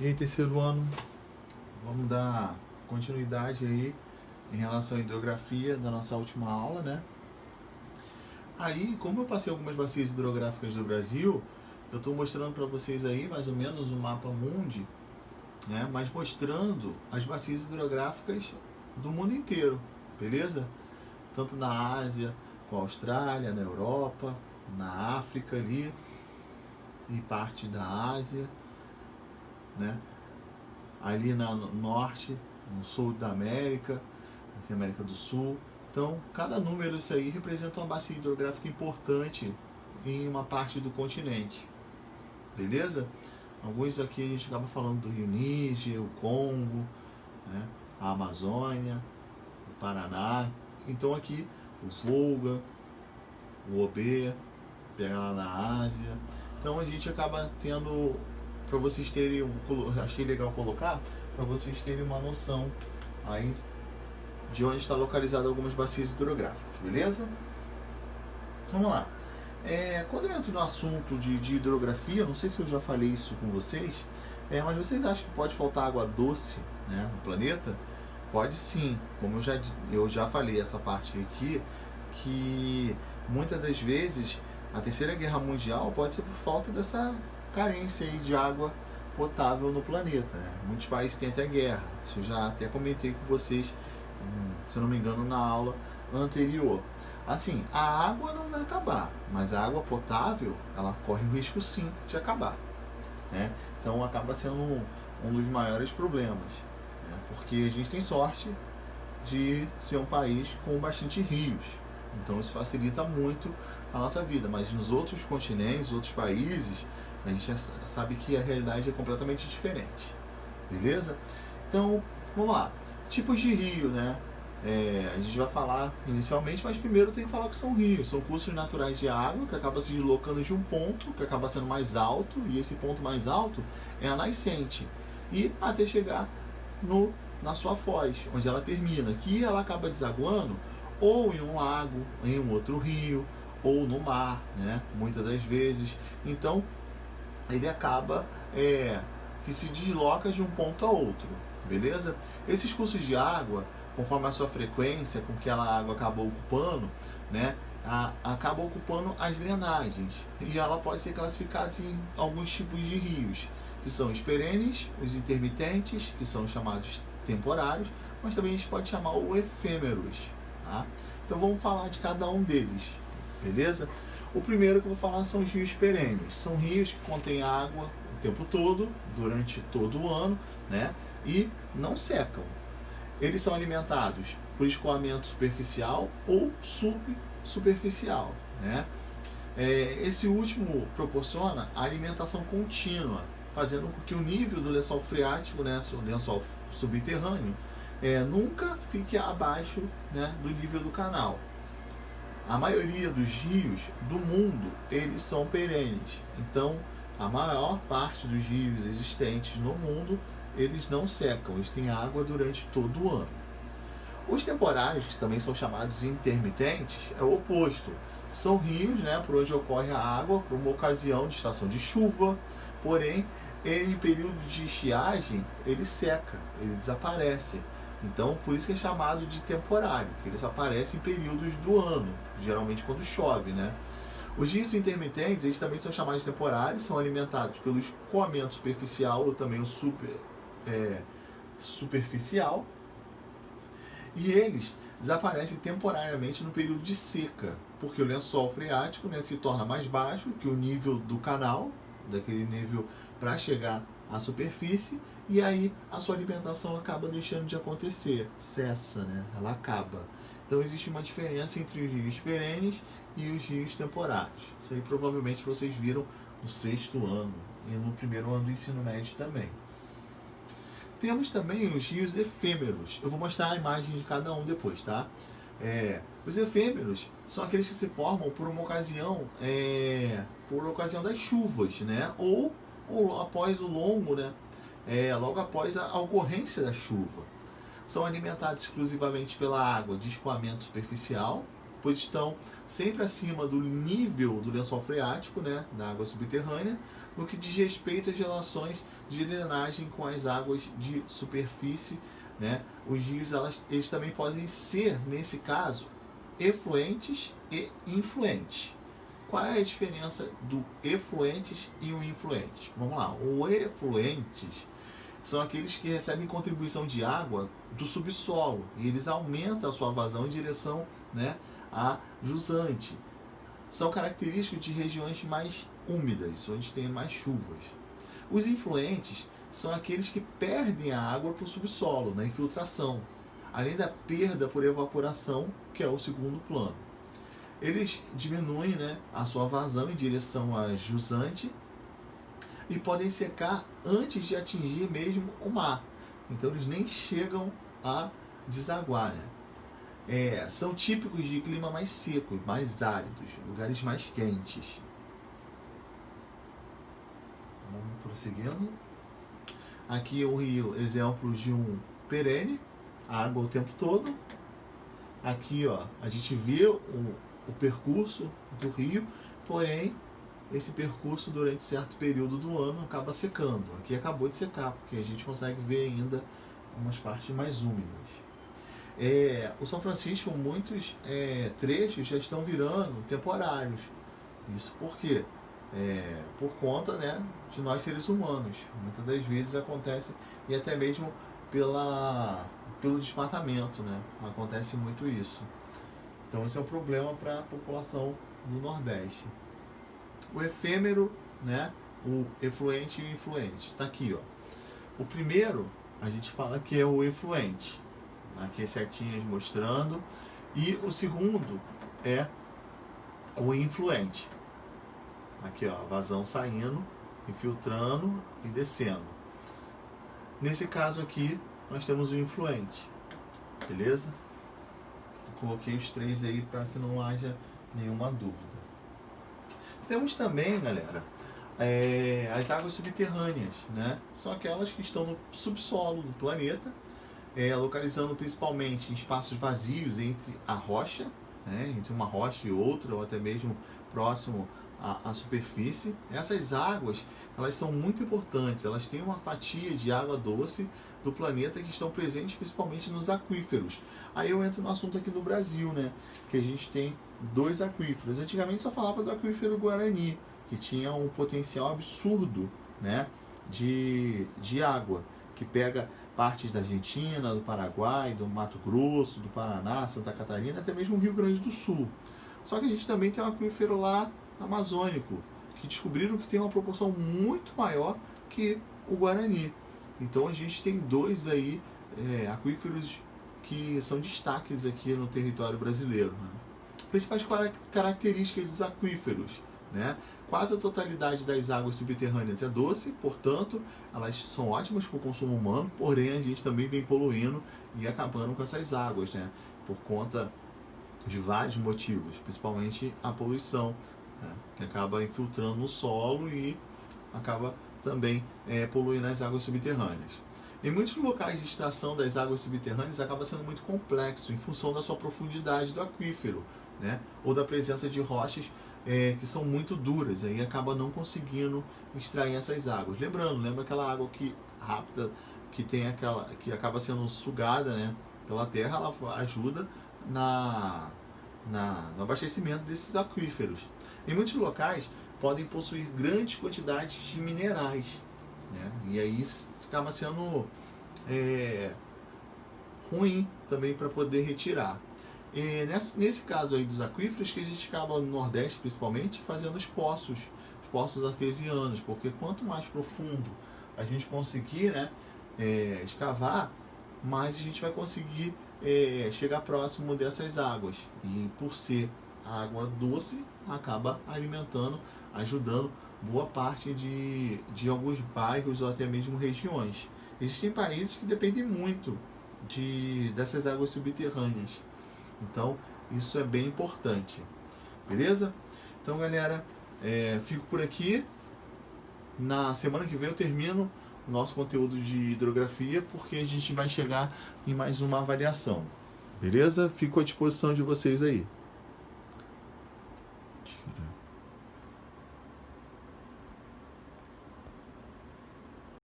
E aí, terceiro ano, vamos dar continuidade aí em relação à hidrografia da nossa última aula, né? Aí, como eu passei algumas bacias hidrográficas do Brasil, eu estou mostrando para vocês aí mais ou menos um mapa mundi, né? Mas mostrando as bacias hidrográficas do mundo inteiro, beleza? Tanto na Ásia, com a Austrália, na Europa, na África ali e parte da Ásia, né? Ali no norte, no sul da América, aqui na América do Sul. Então, cada número disso aí representa uma bacia hidrográfica importante em uma parte do continente. Beleza? Alguns aqui a gente acaba falando do Rio Níger, o Congo, né? A Amazônia, o Paraná. Então aqui o Volga, o Obe, pega lá na Ásia. Então a gente acaba tendo, para vocês terem, achei legal colocar, para vocês terem uma noção aí de onde está localizada algumas bacias hidrográficas, beleza? Vamos lá. Quando eu entro no assunto de hidrografia, não sei se eu já falei isso com vocês, mas vocês acham que pode faltar água doce, né, no planeta? Pode sim, como eu já falei essa parte aqui, que muitas das vezes a Terceira Guerra Mundial pode ser por falta dessa carência aí de água potável no planeta, né? Muitos países têm até guerra, isso eu já até comentei com vocês, se eu não me engano, na aula anterior. Assim, a água não vai acabar, mas a água potável, ela corre o risco sim de acabar, né? Então acaba sendo um dos maiores problemas, né? Porque a gente tem sorte de ser um país com bastante rios, então isso facilita muito a nossa vida, mas nos outros continentes, outros países, a gente já sabe que a realidade é completamente diferente, beleza? Então, vamos lá. Tipos de rio, né? A gente vai falar inicialmente, mas primeiro tem que falar que são rios. São cursos naturais de água que acaba se deslocando de um ponto, que acaba sendo mais alto, e esse ponto mais alto é a nascente, e até chegar na sua foz, onde ela termina, que ela acaba desaguando ou em um lago, em um outro rio, ou no mar, né? Muitas das vezes. Então, ele acaba que se desloca de um ponto a outro, beleza? Esses cursos de água, conforme a sua frequência com que a água acaba ocupando, né, acaba ocupando as drenagens, e ela pode ser classificada em alguns tipos de rios, que são os perenes, os intermitentes, que são chamados temporários, mas também a gente pode chamar o efêmeros, tá? Então vamos falar de cada um deles, beleza? O primeiro que eu vou falar são os rios perenes. São rios que contêm água o tempo todo, durante todo o ano, né? E não secam. Eles são alimentados por escoamento superficial ou subsuperficial, né? Esse último proporciona a alimentação contínua, fazendo com que o nível do lençol freático, né, o lençol subterrâneo, nunca fique abaixo, né, do nível do canal. A maioria dos rios do mundo, eles são perenes. Então, a maior parte dos rios existentes no mundo, eles não secam, eles têm água durante todo o ano. Os temporários, que também são chamados intermitentes, é o oposto. São rios, né, por onde ocorre a água por uma ocasião de estação de chuva, porém, em período de estiagem, ele seca, ele desaparece. Então, por isso que é chamado de temporário, que eles aparecem em períodos do ano, geralmente quando chove, né? Os rios intermitentes, eles também são chamados de temporários, são alimentados pelo escoamento superficial ou também o superficial, e eles desaparecem temporariamente no período de seca, porque o lençol freático, né, se torna mais baixo que o nível do canal, daquele nível para chegar à superfície, e aí a sua alimentação acaba deixando de acontecer, cessa, né? Ela acaba. Então existe uma diferença entre os rios perenes e os rios temporários. Isso aí provavelmente vocês viram no sexto ano e no primeiro ano do ensino médio também. Temos também os rios efêmeros. Eu vou mostrar a imagem de cada um depois, tá? Os efêmeros são aqueles que se formam por uma ocasião, por ocasião das chuvas, né? Ou após o longo, né? Logo após a ocorrência da chuva. São alimentados exclusivamente pela água de escoamento superficial, pois estão sempre acima do nível do lençol freático, né, da água subterrânea, no que diz respeito às relações de drenagem com as águas de superfície, né? Os rios eles também podem ser, nesse caso, efluentes e influentes. Qual é a diferença do efluentes e o influente? Vamos lá, os efluentes são aqueles que recebem contribuição de água do subsolo e eles aumentam a sua vazão em direção, né, a jusante. São característicos de regiões mais úmidas, onde tem mais chuvas. Os influentes são aqueles que perdem a água para o subsolo, na infiltração, além da perda por evaporação, que é o segundo plano. Eles diminuem, né, a sua vazão em direção a jusante e podem secar antes de atingir mesmo o mar. Então eles nem chegam a desaguar, né? São típicos de clima mais seco, mais áridos, lugares mais quentes. Vamos prosseguindo. Aqui é o rio, exemplo de um perene, água o tempo todo. Aqui, ó, a gente vê o percurso do rio, porém esse percurso durante certo período do ano acaba secando. Aqui acabou de secar, porque a gente consegue ver ainda umas partes mais úmidas. O São Francisco, muitos trechos já estão virando temporários. Isso por quê? Por conta, né, de nós seres humanos. Muitas das vezes acontece, e até mesmo pelo desmatamento, né? Acontece muito isso. Então esse é um problema para a população do Nordeste. O efêmero, né, o efluente e o influente. Está aqui, ó. O primeiro, a gente fala que é o efluente. Aqui as setinhas mostrando. E o segundo é o influente. Aqui, ó, a vazão saindo, infiltrando e descendo. Nesse caso aqui, nós temos o influente. Beleza? Eu coloquei os três aí para que não haja nenhuma dúvida. Temos também, galera, as águas subterrâneas, né? São aquelas que estão no subsolo do planeta, localizando principalmente em espaços vazios entre a rocha, né? Entre uma rocha e outra, ou até mesmo próximo à superfície. Essas águas, elas são muito importantes, elas têm uma fatia de água doce do planeta que estão presentes principalmente nos aquíferos. Aí eu entro no assunto aqui do Brasil, né? Que a gente tem 2 aquíferos. Antigamente só falava do aquífero Guarani, que tinha um potencial absurdo, né, de água, que pega partes da Argentina, do Paraguai, do Mato Grosso, do Paraná, Santa Catarina, até mesmo o Rio Grande do Sul. Só que a gente também tem um aquífero lá amazônico, que descobriram que tem uma proporção muito maior que o Guarani. Então a gente tem 2 aí aquíferos que são destaques aqui no território brasileiro, né? Principais características dos aquíferos, né? Quase a totalidade das águas subterrâneas é doce, portanto, elas são ótimas para o consumo humano, porém a gente também vem poluindo e acabando com essas águas, né? Por conta de vários motivos, principalmente a poluição, né? Que acaba infiltrando no solo e acaba também poluindo as águas subterrâneas. Em muitos locais de extração das águas subterrâneas acaba sendo muito complexo em função da sua profundidade do aquífero, né? Ou da presença de rochas que são muito duras, aí acaba não conseguindo extrair essas águas. Lembra aquela água rápida que tem que acaba sendo sugada, né, pela terra, ela ajuda no abastecimento desses aquíferos. Em muitos locais podem possuir grandes quantidades de minerais, né? E aí acaba sendo ruim também para poder retirar. E nesse caso aí dos aquíferos, que a gente acaba no Nordeste principalmente fazendo os poços artesianos, porque quanto mais profundo a gente conseguir, né, escavar, mais a gente vai conseguir chegar próximo dessas águas. E por ser água doce, acaba alimentando, ajudando boa parte de alguns bairros ou até mesmo regiões. Existem países que dependem muito dessas águas subterrâneas. Então, isso é bem importante. Beleza? Então, galera, fico por aqui. Na semana que vem eu termino o nosso conteúdo de hidrografia, porque a gente vai chegar em mais uma avaliação. Beleza? Fico à disposição de vocês aí.